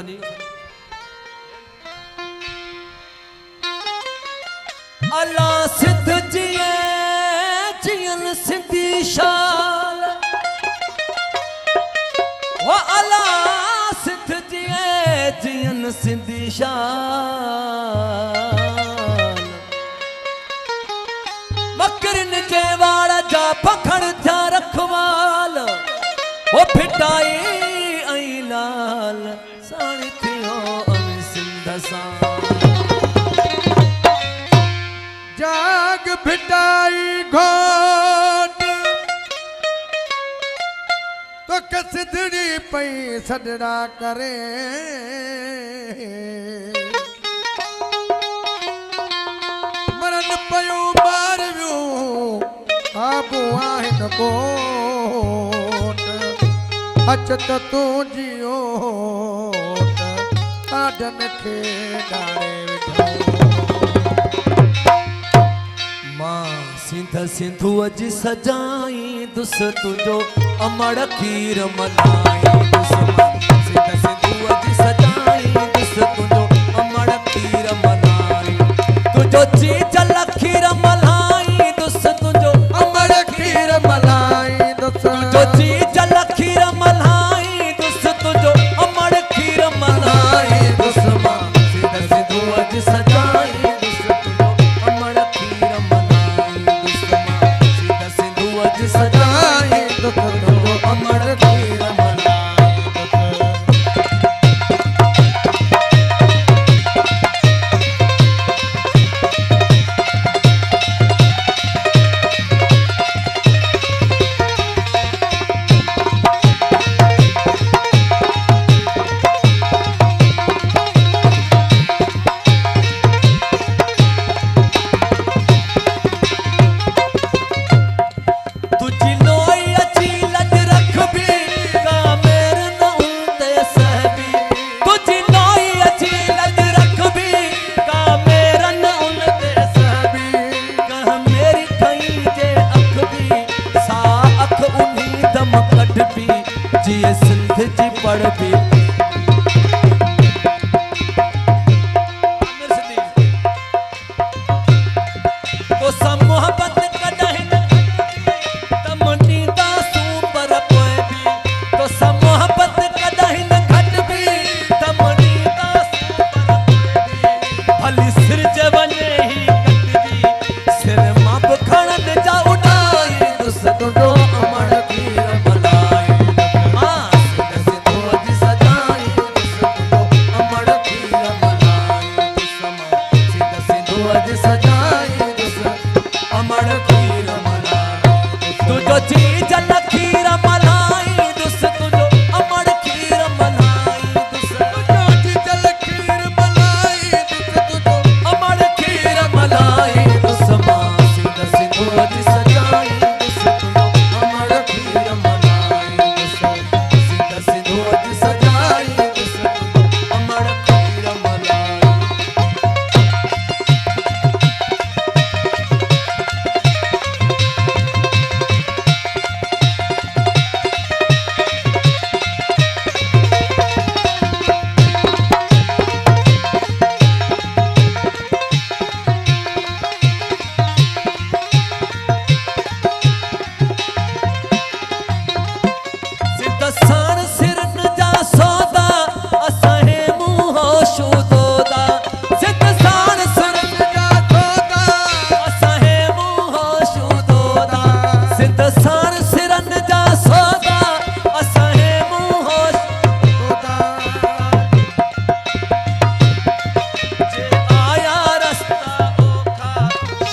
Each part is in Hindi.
जी। अला सिद्ध जिए जियन सिंधी शाल वो अला सिद्ध जिए जियन सिंधी शाल मकरन के वाड़ा जा पखड़ जा रखवाल वो फिटाई आई लाल साड़ी थियो अमी सिंध सां जाग भिटाई घोट तो कसदड़ी पई सदड़ा करे मरन पयो मारवियो आबू आहिन कोट अचत तू जियो आडन खे डारे सिंध सिंधु अज सजाई दुस तुझो अमड़ खीर मलाई दुस सिंध सिंधु अज सजाई दुस तुझो अमड़ खीर मलाई तुझो चीज खीर मलाई दुस तुझो अमड़ खीर मलाई दुस तुझो चीज खीर मलाई दुस तुझो अमड़ खीर मलाई दुस मां सिंध सिंधु अज सजाई दुस तुझो अमड़ खीर सजाई दुख अमर खीर जिए सिंध जी पढ़ भी तो सब मोहब्बत कदह तम नींदा सू पर कोई भी तो सब मोहब्बत कदह न घट भी तम नींदा सू पर कोई भी भली सिर जवने ही कटदी सिर मां बखणन जा उड़ाई दुस तुझो अमर खीर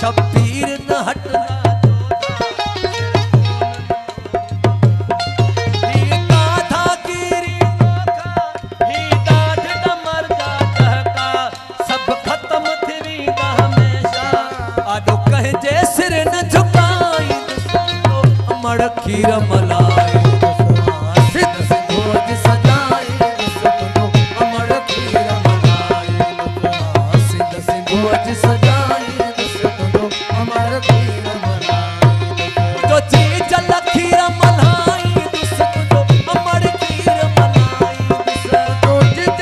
शबीर न हटदा खीर मलाई सिद्ध सिंधु अज सजाई अमर खीर मलाई सिद्ध सिंधु अज सजाई अमर खीर मलाई जो चीज खीर मलाई अमर खीर मलाई जो चीज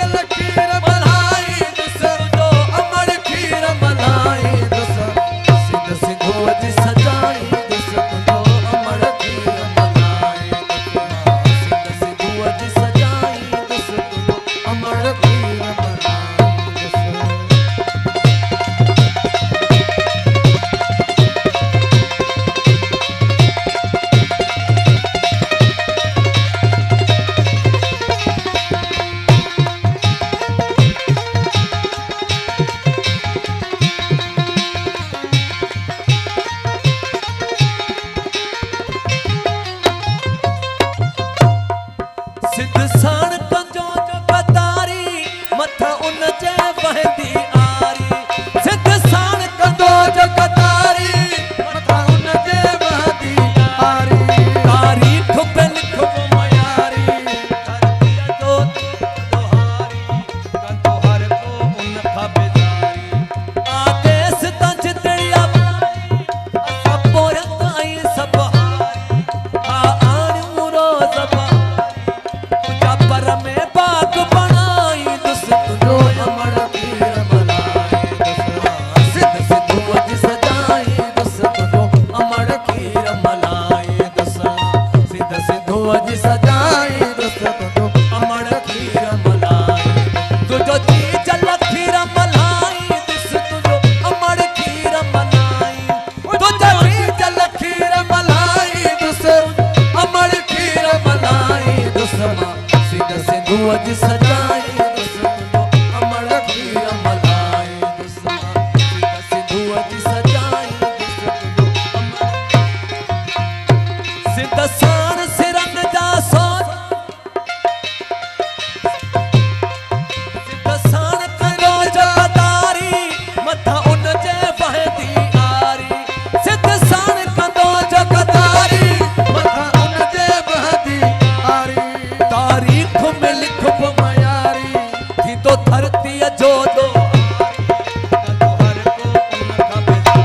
धरती जो दो हर को उनका बेजार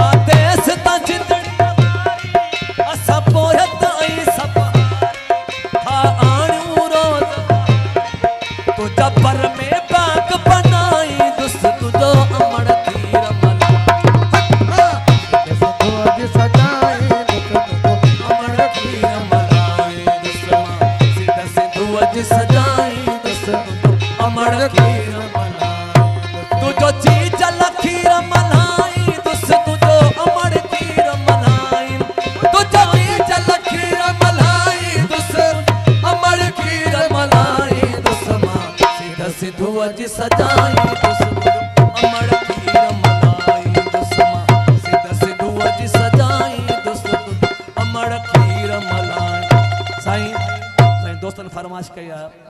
आदेश ता जिंदड़ी असा पोयत आई सब हा आणू रोज तुझा पर में बाग बनाई दुस तुझो अमर तीर मला सिंधु अज सजाई अमर तीर मलाई दुसमा सीधा सिंधु अज सजाई दुस अमर तीर तुझो चीज लखीर मलाई दुस तुझो अमर तीर मलाई तुझो चीज लखीर मलाई दुस अमर तीर मलाई दुसमा सीधा सिंधु अज सजाई दुस अमर तीर मलाई दुसमा सीधा सिंधु अज सजाई दुस अमर तीर मलाई साईं दोस्तन फरमाइश कई